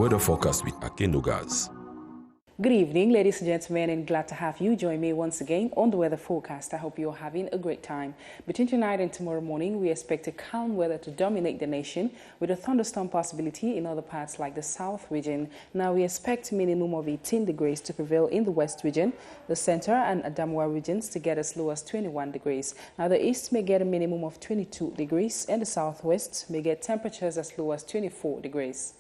weather forecast with Akendogas. Good evening, ladies and gentlemen, and glad to have you join me once again on the weather forecast. I hope you're having a great time. Between tonight and tomorrow morning, we expect a calm weather to dominate the nation with a thunderstorm possibility in other parts like the south region. Now, we expect minimum of 18 degrees to prevail in the west region, the center and Adamawa regions to get as low as 21 degrees. Now, the east may get a minimum of 22 degrees and the southwest may get temperatures as low as 24 degrees.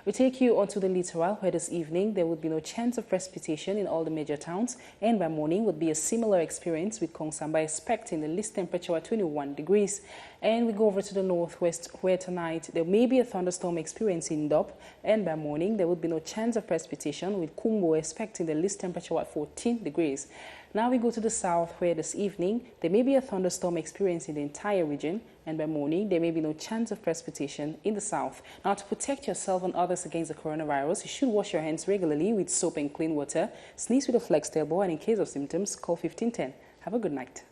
We take you onto the littoral, where this evening there would be no chance of precipitation in all the major towns, and by morning would be a similar experience, with Kongsamba expecting the least temperature at 21 degrees. And we go over to the northwest, where tonight there may be a thunderstorm experience in Dop, and by morning there would be no chance of precipitation, with Kumbo expecting the least temperature at 14 degrees. Now we go to the south, where this evening there may be a thunderstorm experience in the entire region, and by morning there may be no chance of precipitation in the south. Now, to protect yourself and others against the coronavirus, you should wash your hands regularly with soap and clean water, sneeze with a Flex elbow, and in case of symptoms, call 1510. Have a good night.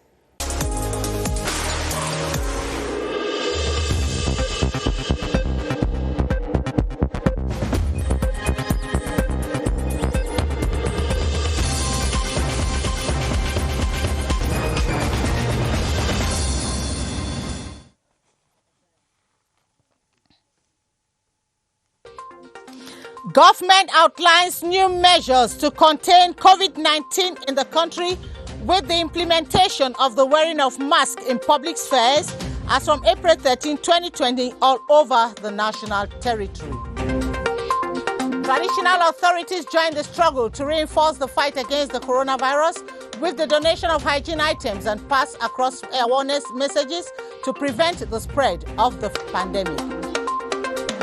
Government outlines new measures to contain COVID-19 in the country, with the implementation of the wearing of masks in public spheres as from April 13, 2020, all over the national territory. Traditional authorities join the struggle to reinforce the fight against the coronavirus with the donation of hygiene items and pass across awareness messages to prevent the spread of the pandemic.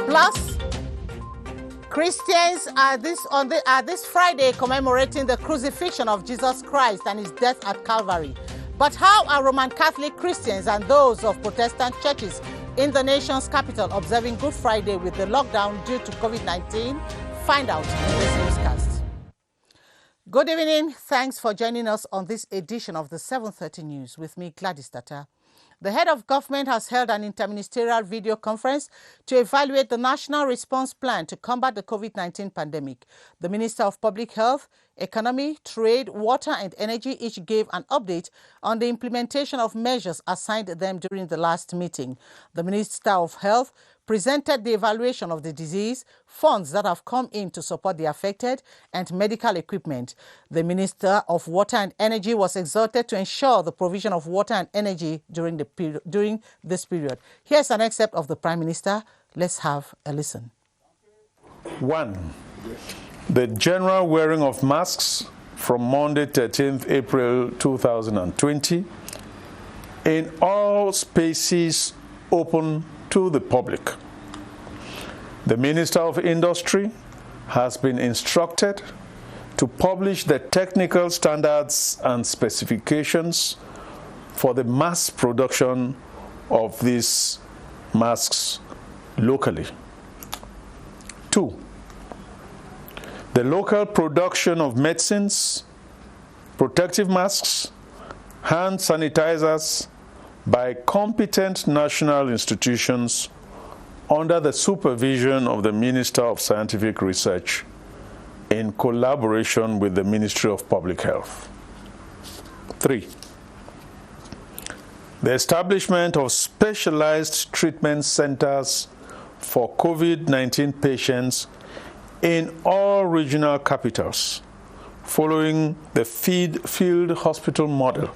Plus, Christians are this Friday commemorating the crucifixion of Jesus Christ and his death at Calvary. But how are Roman Catholic Christians and those of Protestant churches in the nation's capital observing Good Friday with the lockdown due to COVID-19? Find out in this newscast. Good evening. Thanks for joining us on this edition of the 7:30 News with me, Gladys Tata. The head of government has held an interministerial video conference to evaluate the national response plan to combat the COVID-19 pandemic. The Minister of Public Health, Economy, Trade, Water and Energy each gave an update on the implementation of measures assigned them during the last meeting. The Minister of Health presented the evaluation of the disease, funds that have come in to support the affected, and medical equipment. The Minister of Water and Energy was exhorted to ensure the provision of water and energy during this period. Here's an excerpt of the Prime Minister. Let's have a listen. 1. The general wearing of masks from Monday, 13th April 2020 in all spaces open to the public. The Minister of Industry has been instructed to publish the technical standards and specifications for the mass production of these masks locally. 2. The local production of medicines, protective masks, hand sanitizers by competent national institutions under the supervision of the Minister of Scientific Research in collaboration with the Ministry of Public Health. 3. The establishment of specialized treatment centers for COVID-19 patients in all regional capitals, following the field hospital model,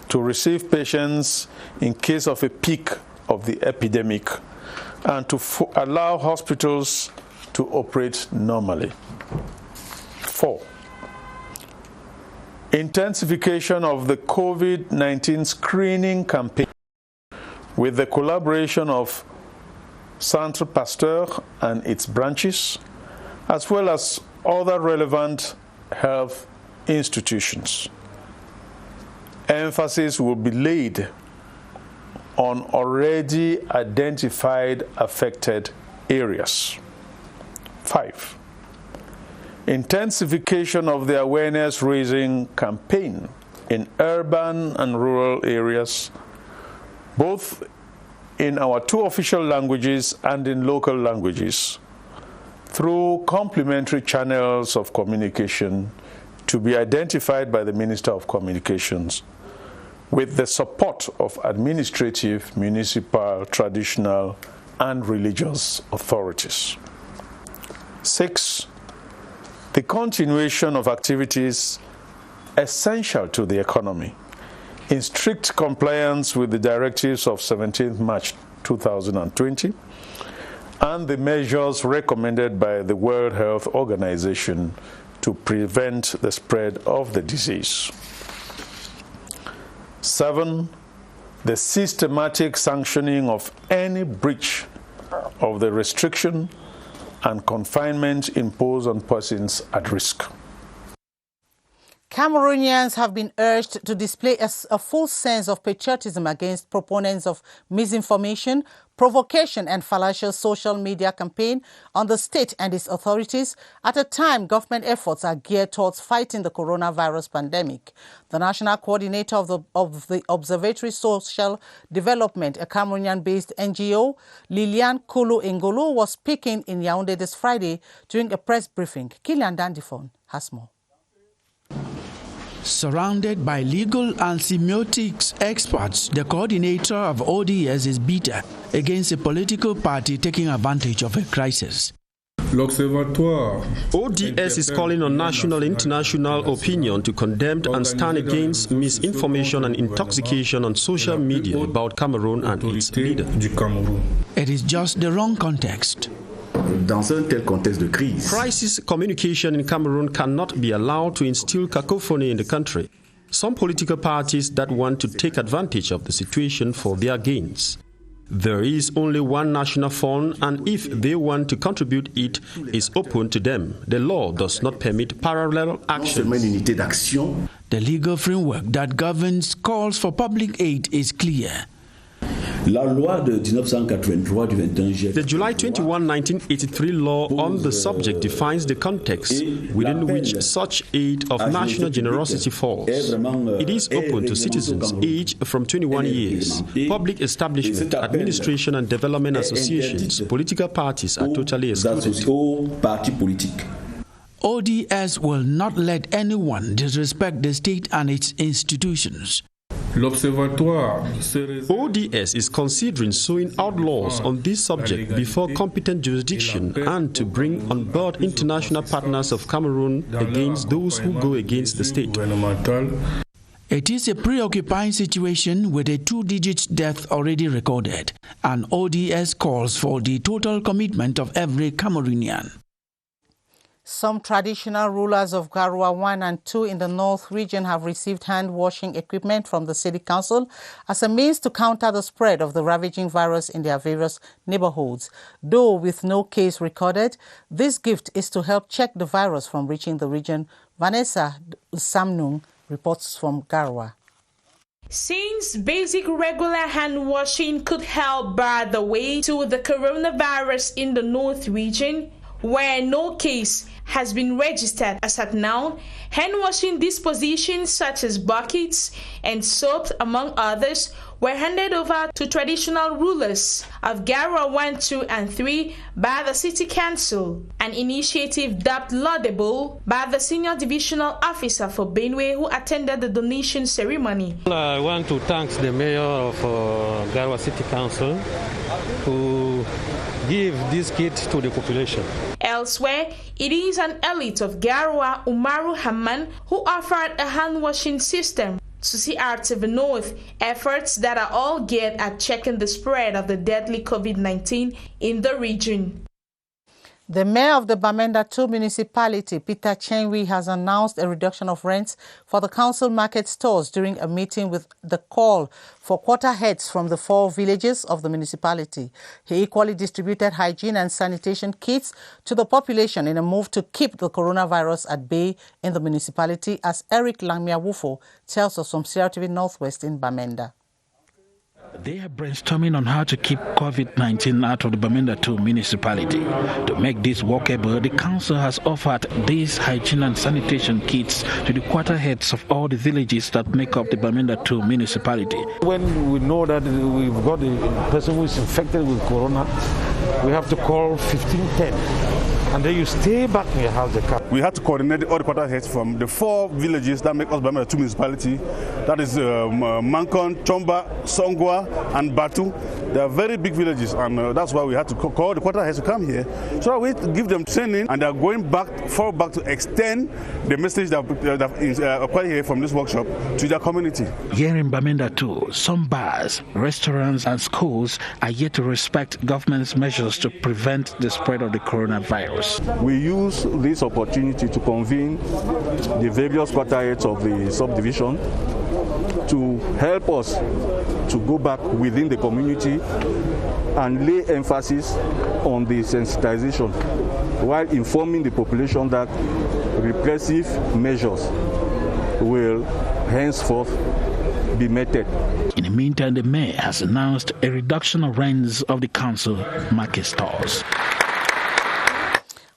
to receive patients in case of a peak of the epidemic and to allow hospitals to operate normally. 4. Intensification of the COVID-19 screening campaign with the collaboration of Centre Pasteur and its branches, as well as other relevant health institutions. Emphasis will be laid on already identified affected areas. 5. Intensification of the awareness-raising campaign in urban and rural areas, both in our 2 official languages and in local languages, through complementary channels of communication to be identified by the Minister of Communications with the support of administrative, municipal, traditional, and religious authorities. 6. The continuation of activities essential to the economy in strict compliance with the directives of 17th March 2020 and the measures recommended by the World Health Organization to prevent the spread of the disease. 7. The systematic sanctioning of any breach of the restriction and confinement imposed on persons at risk. Cameroonians have been urged to display a full sense of patriotism against proponents of misinformation, provocation and fallacious social media campaign on the state and its authorities at a time government efforts are geared towards fighting the coronavirus pandemic. The national coordinator of the Observatory Social Development, a Cameroonian-based NGO, Liliane Kolo Ngolo, was speaking in Yaoundé this Friday during a press briefing. Kilian Dandifon has more. Surrounded by legal and semiotics experts, the coordinator of ODS is bitter against a political party taking advantage of a crisis. ODS is calling on national and international opinion to condemn and stand against misinformation and intoxication on social media about Cameroon and its leader. It is just the wrong context. Dans un tel contexte de crise, Crisis communication in Cameroon cannot be allowed to instill cacophony in the country. Some political parties that want to take advantage of the situation for their gains. There is only one national fund, and if they want to contribute, it is open to them. The law does not permit parallel action. The legal framework that governs calls for public aid is clear. La loi de 1983 du 21 juillet. The July 21, 1983 law on the subject defines the context within which such aid of national generosity falls. It is open to citizens aged from 21 years. Public establishment, administration and development associations, political parties are totally excluded. ODS will not let anyone disrespect the state and its institutions. ODS is considering sowing out laws on this subject before competent jurisdiction and to bring on board international partners of Cameroon against those who go against the state. It is a preoccupying situation with a 2-digit death already recorded, and ODS calls for the total commitment of every Cameroonian. Some traditional rulers of Garoua 1 and 2 in the North region have received hand-washing equipment from the City Council as a means to counter the spread of the ravaging virus in their various neighborhoods. Though with no case recorded, this gift is to help check the virus from reaching the region. Vanessa Samnung reports from Garoua. Since basic regular hand washing could help bar the way to the coronavirus in the North region, where no case has been registered as at now, hand-washing dispositions such as buckets and soaps, among others, were handed over to traditional rulers of Garoua 1, 2, and 3 by the City Council, an initiative dubbed laudable by the Senior Divisional Officer for Benue who attended the donation ceremony. I want to thank the Mayor of Garoua City Council who give this kit to the population. Elsewhere, it is an elite of Garoua, Umaru Hamman, who offered a hand-washing system to CRTV North, efforts that are all geared at checking the spread of the deadly COVID-19 in the region. The mayor of the Bamenda 2 municipality, Peter Chenwi, has announced a reduction of rents for the council market stores during a meeting with the call for quarter heads from the 4 villages of the municipality. He equally distributed hygiene and sanitation kits to the population in a move to keep the coronavirus at bay in the municipality, as Eric Langmiawufo tells us from CRTV Northwest in Bamenda. They are brainstorming on how to keep COVID-19 out of the Bamenda 2 municipality. To make this workable, the council has offered these hygiene and sanitation kits to the quarter heads of all the villages that make up the Bamenda 2 municipality. When we know that we've got a person who is infected with corona, we have to call 1510. And then you stay back in your house. We had to coordinate all the quarter heads from the 4 villages that make us Bamenda 2 municipality. That is Mankon, Chomba, Songwa, and Batu. They are very big villages, and that's why we had to call the quarter heads to come here. So we give them training, and they are going back to extend the message that is acquired here from this workshop to their community. Here in Bamenda too, some bars, restaurants, and schools are yet to respect government's measures to prevent the spread of the coronavirus. We use this opportunity to convene the various quarter heads of the subdivision to help us to go back within the community and lay emphasis on the sensitization while informing the population that repressive measures will henceforth be meted. In the meantime, the mayor has announced a reduction of rents of the council market stores.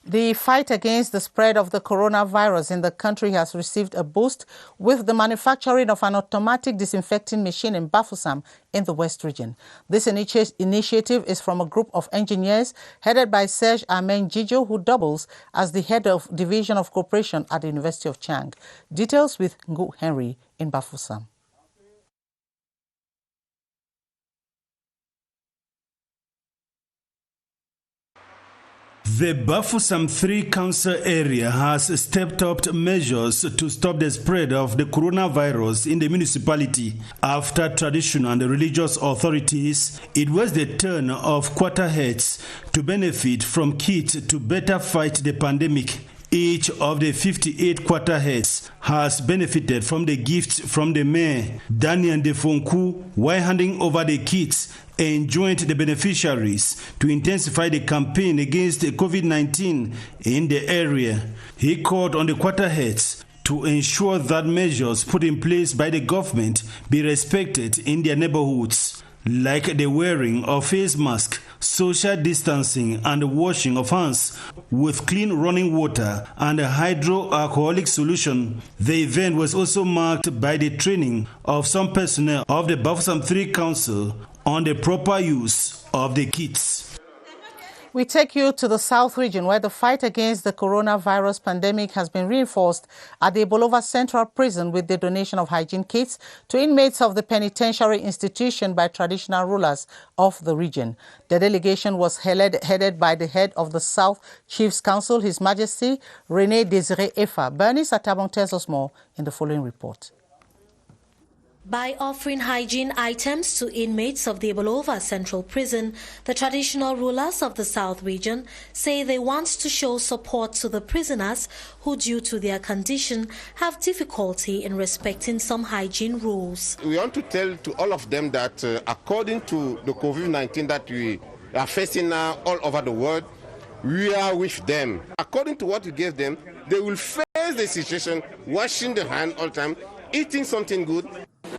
The fight against the spread of the coronavirus in the country has received a boost with the manufacturing of an automatic disinfecting machine in Bafoussam in the West region. This initiative is from a group of engineers headed by Serge Amen Jijo, who doubles as the head of Division of Cooperation at the University of Chang. Details with Ngu Henry in Bafoussam. The Bafoussam 3 Council area has stepped up measures to stop the spread of the coronavirus in the municipality. After traditional and religious authorities, it was the turn of quarter heads to benefit from kits to better fight the pandemic. Each of the 58 quarter heads has benefited from the gifts from the mayor, Daniel Defonku, while handing over the kits and joined the beneficiaries to intensify the campaign against COVID-19 in the area. He called on the quarter heads to ensure that measures put in place by the government be respected in their neighborhoods, like the wearing of face masks, social distancing, and the washing of hands with clean running water and a hydroalcoholic solution. The event was also marked by the training of some personnel of the Bafoussam 3 Council on the proper use of the kits. We take you to the South region, where the fight against the coronavirus pandemic has been reinforced at the Bolova Central Prison with the donation of hygiene kits to inmates of the penitentiary institution by traditional rulers of the region. The delegation was headed by the head of the South Chiefs Council, His Majesty René Désiré Efa. Bernice Atabon tells us more in the following report. By offering hygiene items to inmates of the Bolova Central Prison, the traditional rulers of the South region say they want to show support to the prisoners who, due to their condition, have difficulty in respecting some hygiene rules. We want to tell to all of them that according to the COVID-19 that we are facing now all over the world, we are with them. According to what we gave them, they will face the situation, washing their hands all the time, eating something good.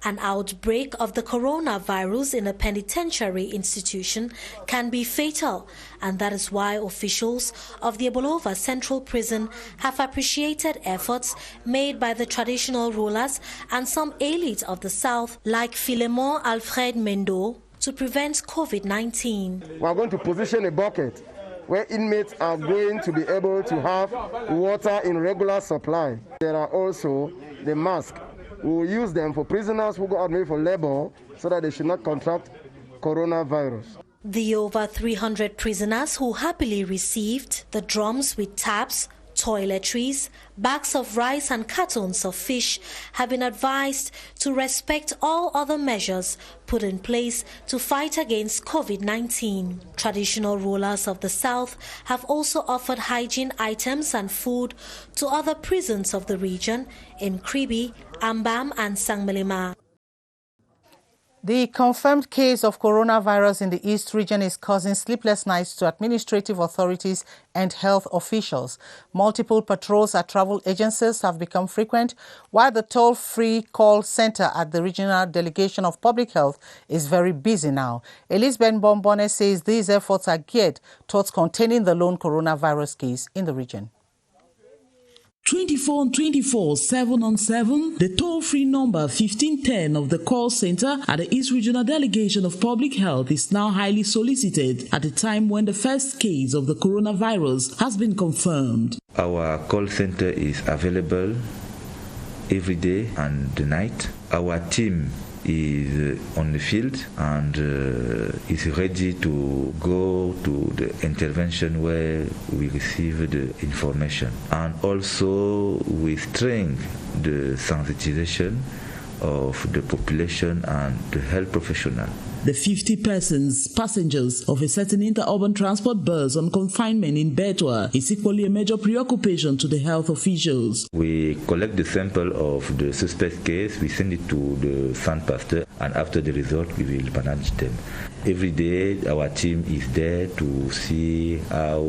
An outbreak of the coronavirus in a penitentiary institution can be fatal, and that is why officials of the Bolova Central Prison have appreciated efforts made by the traditional rulers and some elites of the South, like Philemon Alfred Mendo, to prevent COVID-19. We are going to position a bucket where inmates are going to be able to have water in regular supply. There are also the masks. We will use them for prisoners who go out maybe for labor so that they should not contract coronavirus. The over 300 prisoners who happily received the drums with taps, toiletries, bags of rice and cartons of fish have been advised to respect all other measures put in place to fight against COVID-19. Traditional rulers of the South have also offered hygiene items and food to other prisons of the region in Kribi, Ambam and Sangmelima. The confirmed case of coronavirus in the East region is causing sleepless nights to administrative authorities and health officials. Multiple patrols at travel agencies have become frequent, while the toll-free call center at the Regional Delegation of Public Health is very busy now. Elizabeth Bombone says these efforts are geared towards containing the lone coronavirus case in the region. 24/24, 7-on-7, the toll-free number 1510 of the call center at the East Regional Delegation of Public Health is now highly solicited at a time when the first case of the coronavirus has been confirmed. Our call center is available every day and the night. Our team is on the field and is ready to go to the intervention where we receive the information. And also we strengthen the sensitization of the population and the health professional. The 50 passengers of a certain interurban transport bus on confinement in Betua is equally a major preoccupation to the health officials. We collect the sample of the suspect case, we send it to the Sandpastor, and after the result we will manage them. Every day our team is there to see how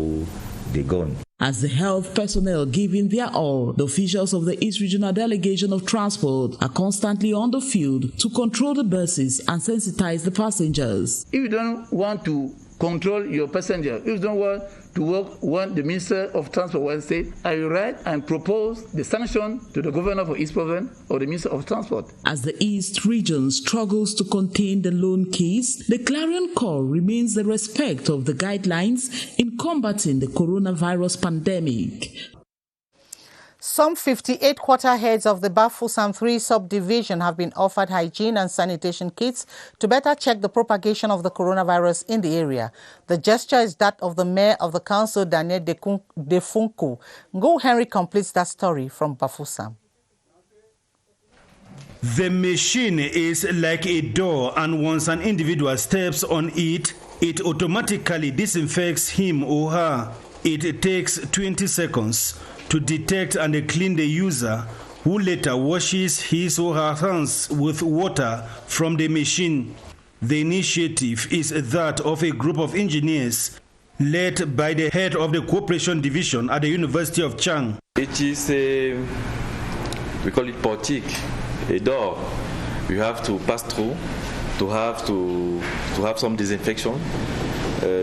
they gone. As the health personnel give in their all, the officials of the East Regional Delegation of Transport are constantly on the field to control the buses and sensitize the passengers. If you don't want to control your passenger, if you don't want to work when the Minister of Transport will say, I will write and propose the sanction to the Governor of East Province or the Minister of Transport. As the East region struggles to contain the lone case, the clarion call remains the respect of the guidelines in combating the coronavirus pandemic. Some 58 quarter-heads of the Bafoussam 3 subdivision have been offered hygiene and sanitation kits to better check the propagation of the coronavirus in the area. The gesture is that of the mayor of the council, Daniel Defunku. Ngo Henry completes that story from Bafoussam. The machine is like a door, and once an individual steps on it, it automatically disinfects him or her. It takes 20 seconds to detect and clean the user, who later washes his or her hands with water from the machine. The initiative is that of a group of engineers led by the head of the Cooperation Division at the University of Chang. It is we call it portique, a door. You have to pass through to have some disinfection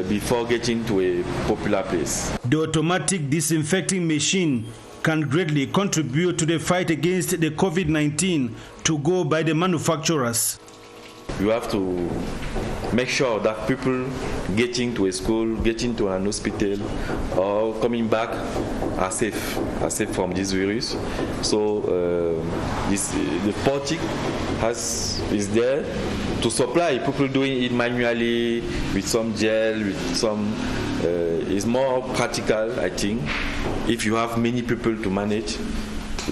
before getting to a popular place. The automatic disinfecting machine can greatly contribute to the fight against the COVID-19 to go by the manufacturers. You have to make sure that people getting to a school, getting to an hospital, or coming back are safe from this virus. So the portique is there to supply people doing it manually with some gel, with some. Is more practical, I think. If you have many people to manage,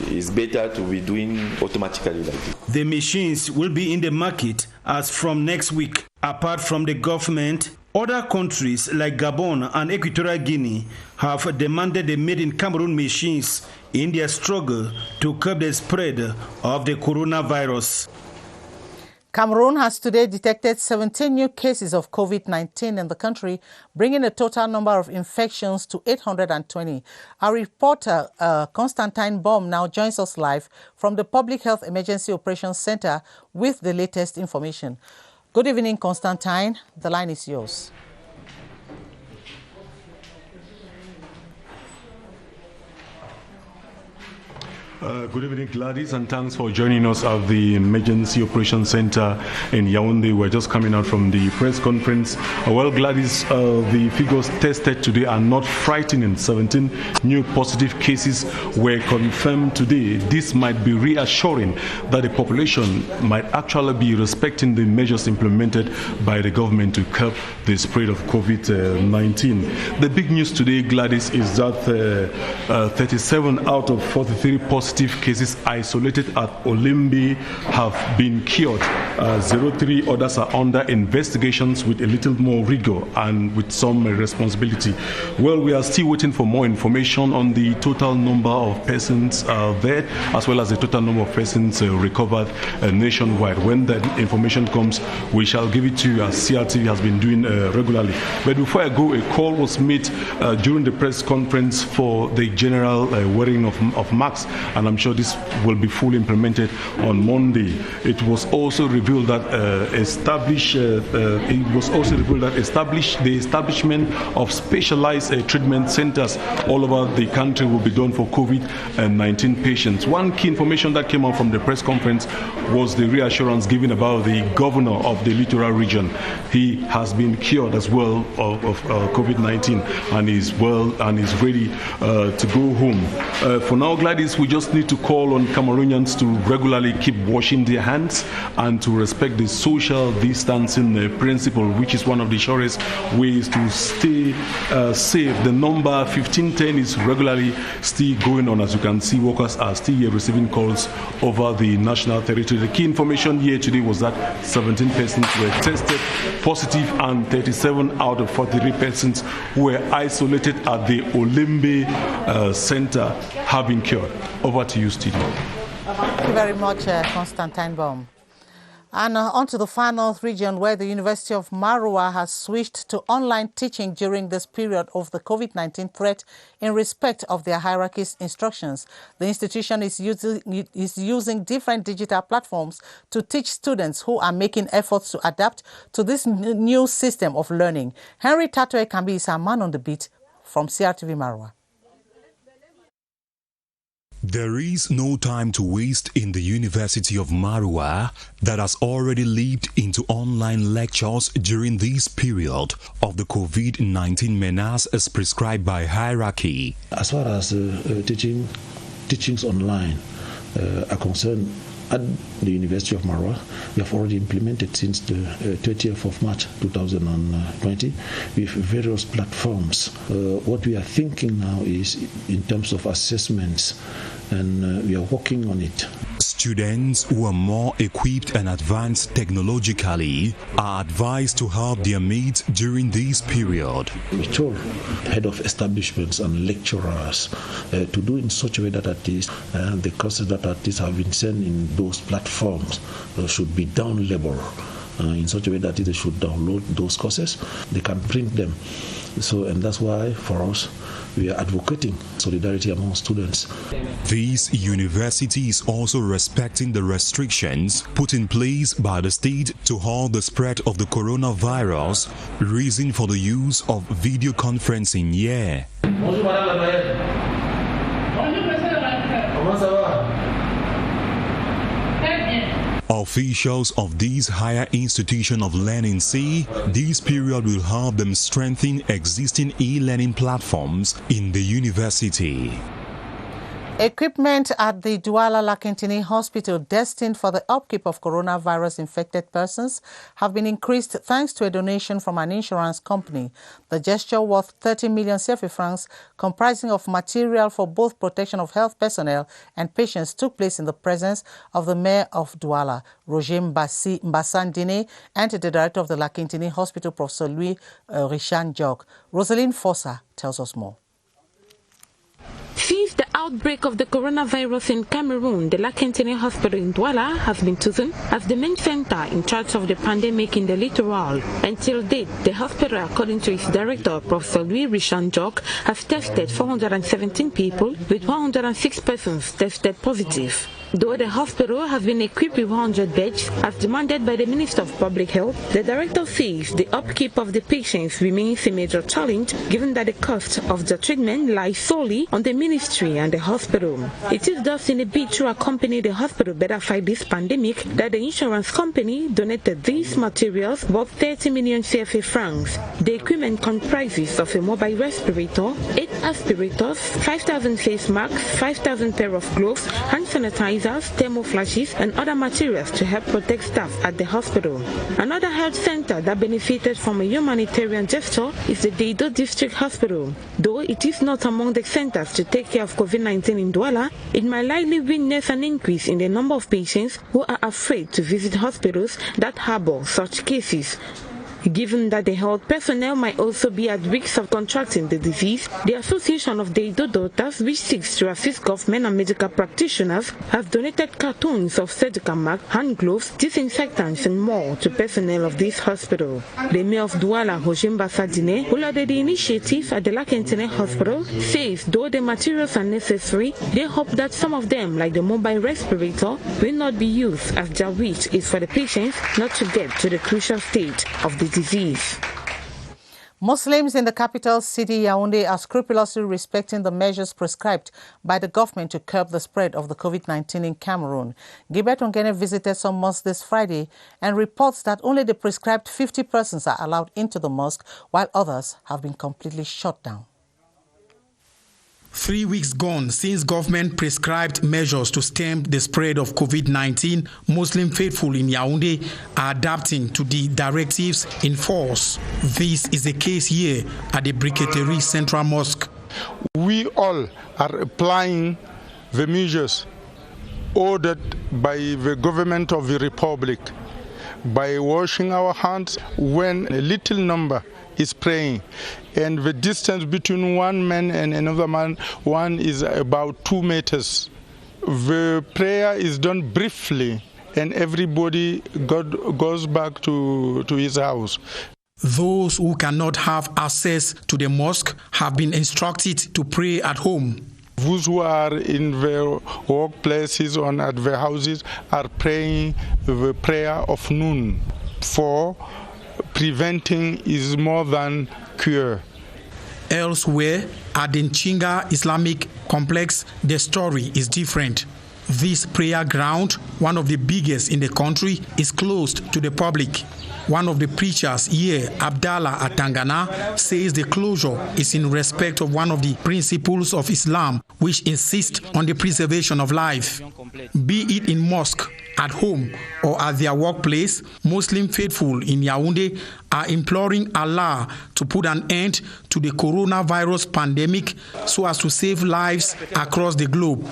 it's better to be doing automatically like this. The machines will be in the market as from next week. Apart from the government, other countries like Gabon and Equatorial Guinea have demanded the made-in-Cameroon machines in their struggle to curb the spread of the coronavirus. Cameroon has today detected 17 new cases of COVID-19 in the country, bringing the total number of infections to 820. Our reporter, Constantine Baum, now joins us live from the Public Health Emergency Operations Center with the latest information. Good evening, Constantine. The line is yours. Good evening, Gladys, and thanks for joining us at the Emergency Operations Center in Yaoundé. We're just coming out from the press conference. Well, Gladys, the figures tested today are not frightening. 17 new positive cases were confirmed today. This might be reassuring that the population might actually be respecting the measures implemented by the government to curb the spread of COVID-19. The big news today, Gladys, is that 37 out of 43 positive cases isolated at Olimbi have been cured. 03 others are under investigations with a little more rigor and with some responsibility. Well, we are still waiting for more information on the total number of persons there, as well as the total number of persons recovered nationwide. When that information comes, we shall give it to you, as CRTV has been doing regularly. But before I go, a call was made during the press conference for the general wearing of masks and I'm sure this will be fully implemented on Monday. It was also revealed that the establishment of specialized treatment centers all over the country will be done for COVID-19 patients. One key information that came out from the press conference was the reassurance given about the governor of the littoral region. He has been cured as well of COVID-19 and is well and is ready to go home. For now, Gladys, we just need to call on Cameroonians to regularly keep washing their hands and to respect the social distancing principle, which is one of the surest ways to stay safe. The number 1510 is regularly still going on. As you can see, workers are still here receiving calls over the national territory. The key information here today was that 17 persons were tested positive and 37 out of 43 persons who were isolated at the Olembe Center have been cured. Over to you, studio. Thank you very much, Constantine Baum. And on to the far north region, where the University of Maroua has switched to online teaching during this period of the COVID-19 threat in respect of their hierarchy's instructions. The institution is using different digital platforms to teach students who are making efforts to adapt to this new system of learning. Henry Tatoe Kambi is our man on the beat from CRTV Maroua. There is no time to waste in the University of Maroua that has already leaped into online lectures during this period of the COVID-19 menace as prescribed by hierarchy. As far as teachings online are concerned, at the University of Maroua, we have already implemented since the 30th of March 2020 with various platforms. What we are thinking now is in terms of assessments, and we are working on it. Students who are more equipped and advanced technologically are advised to help their mates during this period. We told head of establishments and lecturers to do in such a way that at least the courses that at least have been sent in those platforms should be downloadable. In such a way that they should download those courses, they can print them. So, and that's why for us, we are advocating solidarity among students. This university is also respecting the restrictions put in place by the state to halt the spread of the coronavirus, reason for the use of video conferencing here. Officials of this higher institution of learning say this period will help them strengthen existing e-learning platforms in the university. Equipment at the Douala Lakentini Hospital destined for the upkeep of coronavirus-infected persons have been increased thanks to a donation from an insurance company. The gesture worth 30 million CFA francs, comprising of material for both protection of health personnel and patients, took place in the presence of the Mayor of Douala, Roger Mbassandine, and the Director of the Lakentini Hospital, Professor Louis Richard Jog. Rosaline Fossa tells us more. Since the outbreak of the coronavirus in Cameroon, the Lakentini Hospital in Douala has been chosen as the main center in charge of the pandemic in the littoral. Until date, the hospital, according to its director, Professor Louis Richard Jog, has tested 417 people, with 106 persons tested positive. Though the hospital has been equipped with 100 beds, as demanded by the Minister of Public Health, the director says the upkeep of the patients remains a major challenge, given that the cost of the treatment lies solely on the ministry and the hospital. It is thus in a bid to accompany the hospital better fight this pandemic that the insurance company donated these materials worth 30 million CFA francs. The equipment comprises of a mobile respirator, 8 aspirators, 5,000 face masks, 5,000 pair of gloves, hand sanitizers, thermoflashes, and other materials to help protect staff at the hospital. Another health center that benefited from a humanitarian gesture is the Deido District Hospital. Though it is not among the centers to take care of COVID-19 in Douala, it might likely witness an increase in the number of patients who are afraid to visit hospitals that harbor such cases. Given that the health personnel might also be at risk of contracting the disease, the Association of Deido Daughters, which seeks to assist government and medical practitioners, has donated cartons of surgical masks, hand gloves, disinfectants and more to personnel of this hospital. The mayor of Douala, Hojimba Sadine, who led the initiative at the Lakentine Hospital, says though the materials are necessary, they hope that some of them, like the mobile respirator, will not be used, as their wish is for the patients not to get to the crucial stage of the disease. Muslims in the capital city, Yaoundé, are scrupulously respecting the measures prescribed by the government to curb the spread of the COVID-19 in Cameroon. Gilbert Ongene visited some mosques this Friday and reports that only the prescribed 50 persons are allowed into the mosque, while others have been completely shut down. 3 weeks gone since government prescribed measures to stem the spread of COVID-19, Muslim faithful in Yaoundé are adapting to the directives in force. This is the case here at the Briqueterie Central Mosque. We all are applying the measures ordered by the government of the Republic by washing our hands when a little number is praying, and the distance between one man and another man is about 2 meters. The prayer is done briefly and everybody goes back to his house. Those who cannot have access to the mosque have been instructed to pray at home. Those who are in the workplaces or at the houses are praying the prayer of noon, for preventing is more than cure. Elsewhere, at the Nchinga Islamic Complex, the story is different. This prayer ground, one of the biggest in the country, is closed to the public. One of the preachers here, Abdallah Atangana, says the closure is in respect of one of the principles of Islam, which insists on the preservation of life. Be it in mosque, at home, or at their workplace, Muslim faithful in Yaoundé are imploring Allah to put an end to the coronavirus pandemic so as to save lives across the globe.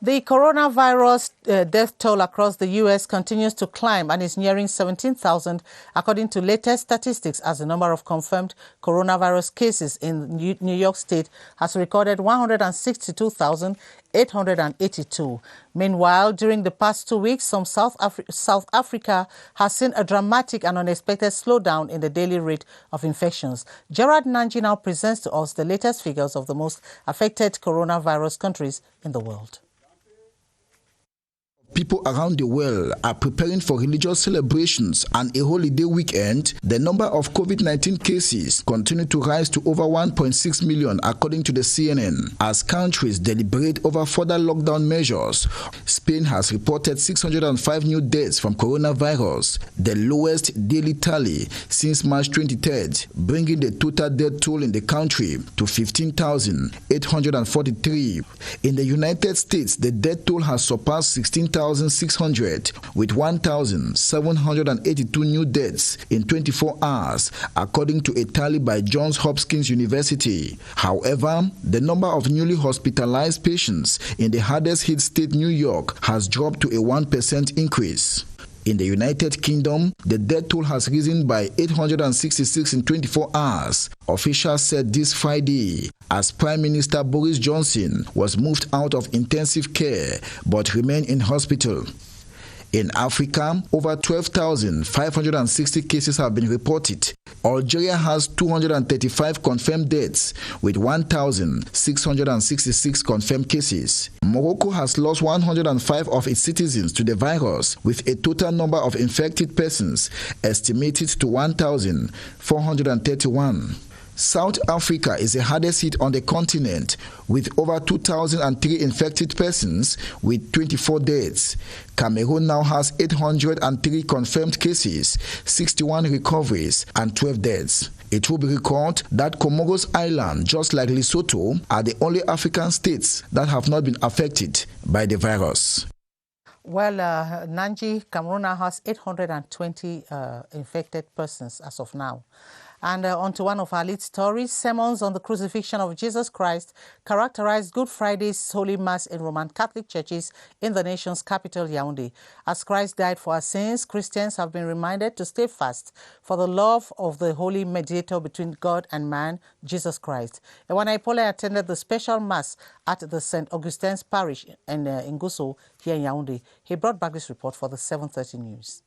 The coronavirus death toll across the U.S. continues to climb and is nearing 17,000, according to latest statistics, as the number of confirmed coronavirus cases in New York State has recorded 162,882. Meanwhile, during the past 2 weeks, South Africa has seen a dramatic and unexpected slowdown in the daily rate of infections. Gerard Nanji now presents to us the latest figures of the most affected coronavirus countries in the world. People around the world are preparing for religious celebrations and a holiday weekend. The number of COVID-19 cases continue to rise to over 1.6 million, according to the CNN, as countries deliberate over further lockdown measures. Spain has reported 605 new deaths from coronavirus, the lowest daily tally since March 23rd, bringing the total death toll in the country to 15,843. In the United States, the death toll has surpassed 16,600, with 1,782 new deaths in 24 hours, according to a tally by Johns Hopkins University. However, the number of newly hospitalized patients in the hardest hit state, New York, has dropped to a 1% increase. In the United Kingdom, the death toll has risen by 866 in 24 hours, officials said this Friday, as Prime Minister Boris Johnson was moved out of intensive care but remained in hospital. In Africa, over 12,560 cases have been reported. Algeria has 235 confirmed deaths, with 1,666 confirmed cases. Morocco has lost 105 of its citizens to the virus, with a total number of infected persons estimated to 1,431. South Africa is the hardest hit on the continent, with over 2,003 infected persons with 24 deaths. Cameroon now has 803 confirmed cases, 61 recoveries, and 12 deaths. It will be recalled that Comoros Island, just like Lesotho, are the only African states that have not been affected by the virus. Well, Nanji, Cameroon now has 820 infected persons as of now. And on to one of our lead stories. Sermons on the crucifixion of Jesus Christ characterized Good Friday's Holy Mass in Roman Catholic churches in the nation's capital, Yaoundé. As Christ died for our sins, Christians have been reminded to stay fast for the love of the holy mediator between God and man, Jesus Christ. Ewana Ipole attended the special Mass at the St. Augustine's Parish in Nguso here in Yaoundé. He brought back this report for the 7:30 News.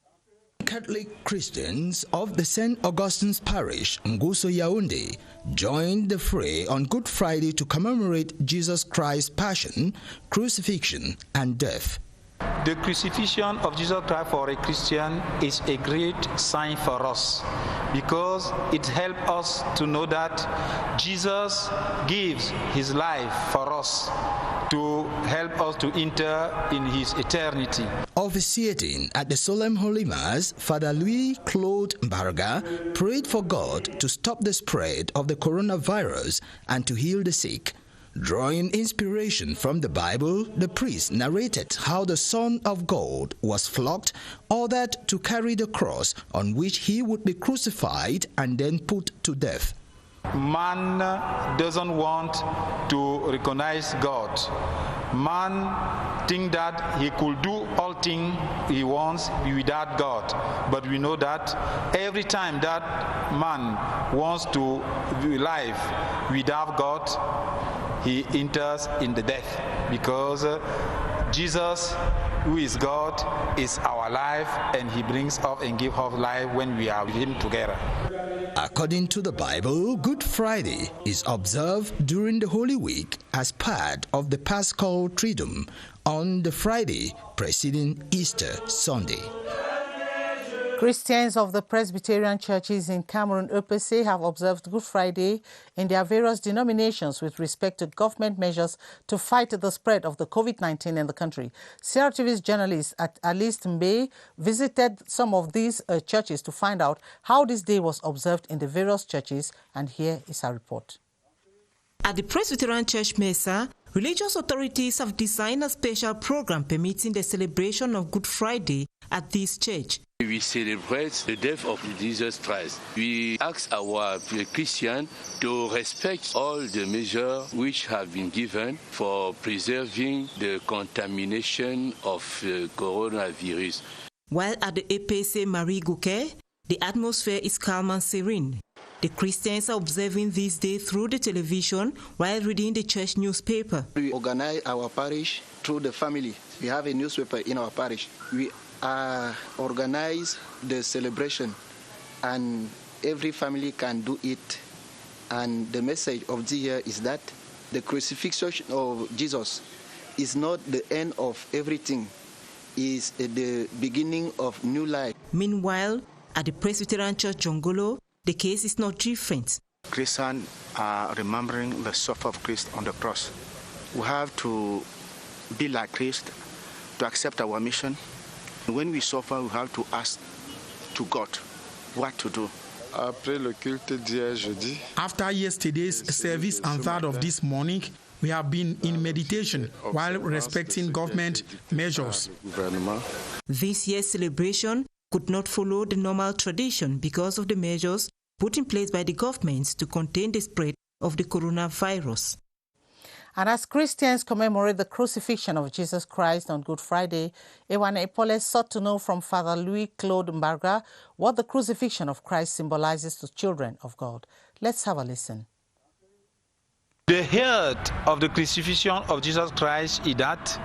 Catholic Christians of the St. Augustine's Parish, Nguso Yaoundé, joined the fray on Good Friday to commemorate Jesus Christ's passion, crucifixion, and death. The crucifixion of Jesus Christ for a Christian is a great sign for us because it helps us to know that Jesus gives his life for us to help us to enter in his eternity. Officiating at the Solemn Holy Mass, Father Louis-Claude Mbarga prayed for God to stop the spread of the coronavirus and to heal the sick. Drawing inspiration from the Bible, the priest narrated how the Son of God was flogged, ordered to carry the cross on which he would be crucified and then put to death. Man doesn't want to recognize God. Man thinks that he could do all things he wants without God. But we know that every time that man wants to live without God, he enters in the death, because Jesus, who is God, is our life, and he brings up and gives us life when we are with him together. According to the Bible, Good Friday is observed during the Holy Week as part of the Paschal Triduum on the Friday preceding Easter Sunday. Christians of the Presbyterian churches in Cameroon, EPC, have observed Good Friday in their various denominations with respect to government measures to fight the spread of the COVID-19 in the country. CRTV's journalist Alice Mbe visited some of these churches to find out how this day was observed in the various churches, and here is our report. At the Presbyterian Church Mesa, religious authorities have designed a special program permitting the celebration of Good Friday at this church. We celebrate the death of Jesus Christ. We ask our Christians to respect all the measures which have been given for preserving the contamination of the coronavirus. While at the EPC Marie Gouquet, the atmosphere is calm and serene. The Christians are observing this day through the television while reading the church newspaper. We organize our parish through the family. We have a newspaper in our parish. We organize the celebration, and every family can do it. And the message of the year is that the crucifixion of Jesus is not the end of everything, is the beginning of new life. Meanwhile, at the Presbyterian Church Jongolo, the case is not different. Christians are remembering the suffering of Christ on the cross. We have to be like Christ, to accept our mission. When we suffer, we have to ask to God what to do. After yesterday's service and that of this morning, we have been in meditation while respecting government measures. This year's celebration could not follow the normal tradition because of the measures put in place by the governments to contain the spread of the coronavirus. And as Christians commemorate the crucifixion of Jesus Christ on Good Friday, Ewana Ipole sought to know from Father Louis-Claude Mbarga what the crucifixion of Christ symbolizes to children of God. Let's have a listen. The heart of the crucifixion of Jesus Christ is that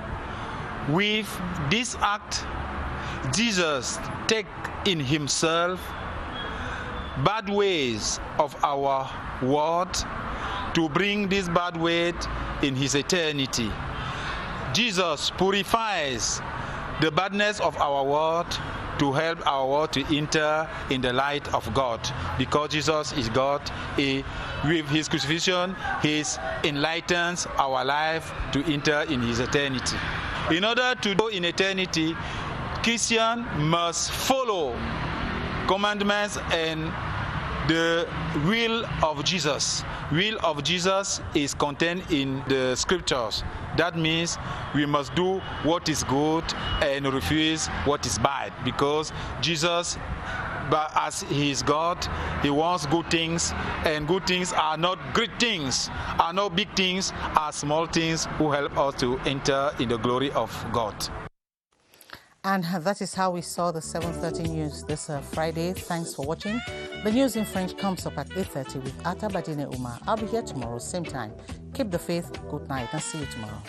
with this act, Jesus takes in himself bad ways of our world to bring this bad weight in his eternity. Jesus purifies the badness of our world to help our world to enter in the light of God. Because Jesus is God, with his crucifixion, he enlightens our life to enter in his eternity. In order to go in eternity, Christians must follow commandments and the will of Jesus. Will of Jesus is contained in the scriptures. That means we must do what is good and refuse what is bad, because Jesus but as he is God, he wants good things, and good things are not great things, are not big things, are small things who help us to enter in the glory of God. And that is how we saw the 7:30 news this Friday. Thanks for watching. The news in French comes up at 8:30 with Atta Badine Umar. I'll be here tomorrow, same time. Keep the faith. Good night and see you tomorrow.